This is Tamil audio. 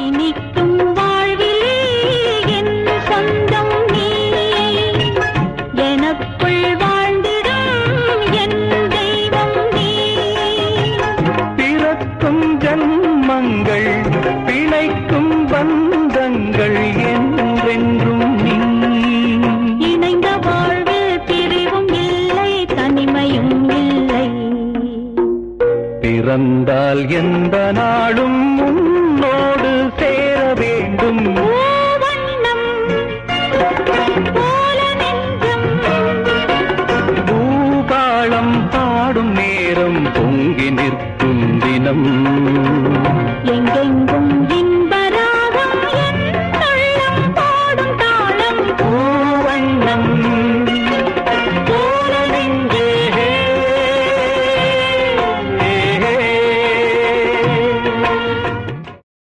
இனிக்கும் வாழ்விலே என் சொந்தம் நீ எனக்குள் வாழ்ந்திடும் என் தெய்வம் நீ பிறக்கும் ஜன்மங்கள் பிழைக்கும் பந்தங்கள் என்றென்றும் நீ இணைந்த வாழ்வில் பிரிவும் இல்லை தனிமையும் இல்லை பிறந்தால் எந்த நாளும் உன்னோடு சேர வேண்டும் பூவண்ணம் போல நெஞ்சம் பூபாளம் பாடும் நேரம் பொங்கி நிற்கும் தினம் எங்கெங்கும் இன்ப